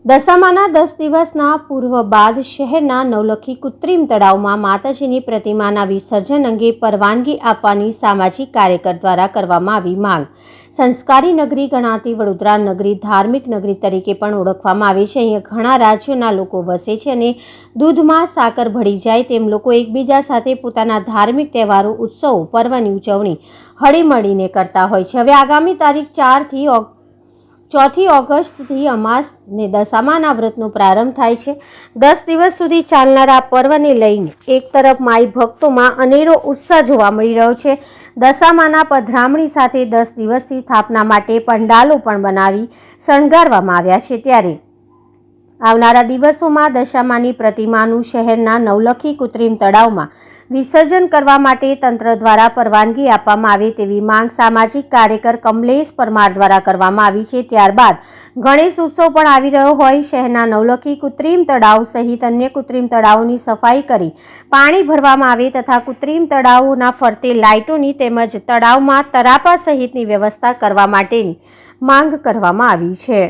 દશામાના 10 દિવસના પૂર્વ બાદ શહેરના નવલખી કૃત્રિમ તળાવમાં માતાજીની પ્રતિમાના વિસર્જન અંગે પરવાનગી આપવાની સામાજિક કાર્યકર દ્વારા કરવામાં આવી માંગ। સંસ્કારી નગરી ગણાતી વડોદરા નગરી ધાર્મિક નગરી તરીકે પણ ઓળખવામાં આવે છે। અહીંયા ઘણા રાજ્યોના લોકો વસે છે અને દૂધમાં સાકર ભળી જાય તેમ લોકો એકબીજા સાથે પોતાના ધાર્મિક તહેવારો, ઉત્સવો, પર્વની ઉજવણી હળીમળીને કરતા હોય છે। હવે આગામી તારીખ 4 ઓગસ્ટથી અમાસ ને દશામાના વ્રતનો પ્રારંભ થાય છે। 10 દિવસ સુધી ચાલનારા આ પર્વને લઈને એક તરફ માઈ ભક્તોમાં અનેરો ઉત્સાહ જોવા મળી રહ્યો છે। દશામાના પધરામણી સાથે 10 દિવસની સ્થાપના માટે પંડાલો પણ બનાવી શણગારવામાં આવ્યા છે। ત્યારે આવનારા દિવસોમાં દશામાની પ્રતિમાનું શહેરના નવલખી કૃત્રિમ તળાવમાં વિસર્જન કરવા માટે તંત્ર દ્વારા પરવાનગી આપવામાં આવે તેવી માંગ સામાજિક કાર્યકર કમલેશ પરમાર દ્વારા કરવામાં આવી છે। ત્યારબાદ ગણેશ ઉત્સવ પણ આવી રહ્યો હોય શહેરના નવલખી કૃત્રિમ તળાવ સહિત અન્ય કૃત્રિમ તળાવોની સફાઈ કરી પાણી ભરવામાં આવે તથા કૃત્રિમ તળાવોના ફરતે લાઇટોની તેમજ તળાવમાં તરાપા સહિતની વ્યવસ્થા કરવા માટેની માંગ કરવામાં આવી છે।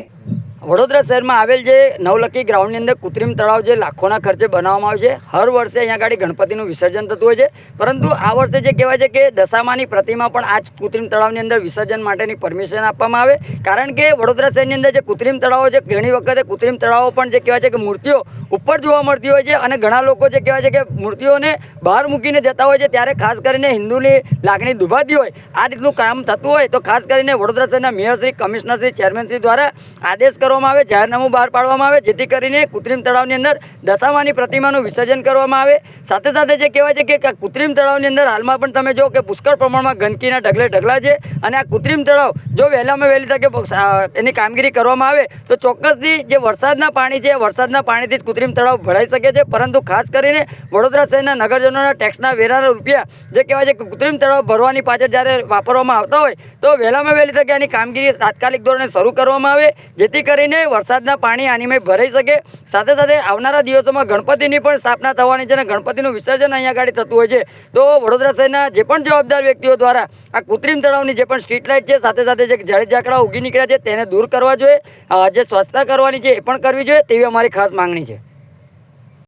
વડોદરા શહેરમાં આવેલ જે નવલખી ગ્રાઉન્ડની અંદર કૃત્રિમ તળાવ જે લાખોના ખર્ચે બનાવવામાં આવે છે। હર વર્ષે અહીંયા આગળ ગણપતિનું વિસર્જન થતું હોય છે, પરંતુ આ વર્ષે જે કહેવાય છે કે દશામાની પ્રતિમા પણ આ જ કૃત્રિમ તળાવની અંદર વિસર્જન માટેની પરમિશન આપવામાં આવે, કારણ કે વડોદરા શહેરની અંદર જે કૃત્રિમ તળાવો છે ઘણી વખતે કૃત્રિમ તળાવો પણ જે કહેવાય છે કે મૂર્તિઓ ઉપર જોવા મળતી હોય છે અને ઘણા લોકો જે કહેવાય છે કે મૂર્તિઓને બહાર મૂકીને જતા હોય છે। ત્યારે ખાસ કરીને હિન્દુની લાગણી દુભાતી હોય આ રીતનું કામ થતું હોય તો ખાસ કરીને વડોદરા શહેરના મેયરશ્રી, કમિશનરશ્રી, ચેરમેનશ્રી દ્વારા આદેશ કરવામાં આવે, જાહેરનામું બહાર પાડવામાં આવે, જેથી કરીને કૃત્રિમ તળાવની અંદર દશામાની પ્રતિમાનું વિસર્જન કરવામાં આવે। સાથે સાથે જે કહેવાય છે કે કૃત્રિમ તળાવની અંદર હાલમાં પણ તમે જો કે પુષ્કળ પ્રમાણમાં ગંદકીના ઢગલા છે અને આ કૃત્રિમ તળાવ જો વહેલામાં વહેલી તકે એની કામગીરી કરવામાં આવે તો ચોક્કસથી જે વરસાદના પાણી છે વરસાદના પાણીથી જ કૃત્રિમ તળાવ ભરાઈ શકે છે, પરંતુ ખાસ કરીને વડોદરા શહેરના નગરજનોના ટેક્સના વેરાના રૂપિયા જે કહેવાય છે કે કૃત્રિમ તળાવ ભરવાની પાછળ જ્યારે વાપરવામાં આવતા હોય તો વહેલામાં વહેલી તકે આની કામગીરી તાત્કાલિક ધોરણે શરૂ કરવામાં આવે, જેથી કરીને વરસાદના પાણી આનીમાં ભરાઈ શકે। સાથે સાથે આવનારા દિવસોમાં ગણપતિની પણ સ્થાપના થવાની છે અને ગણપતિનું વિસર્જન અહીંયા આગળ થતું હોય છે, તો વડોદરા શહેરના જે પણ જવાબદાર વ્યક્તિઓ દ્વારા આ કૃત્રિમ તળાવની જે પણ સ્ટ્રીટ લાઇટ છે, સાથે સાથે જે ઝાડી ઝાકડા ઉગી નીકળ્યા છે તેને દૂર કરવા જોઈએ, જે સ્વચ્છતા કરવાની છે એ પણ કરવી જોઈએ તેવી અમારી ખાસ માંગણી છે।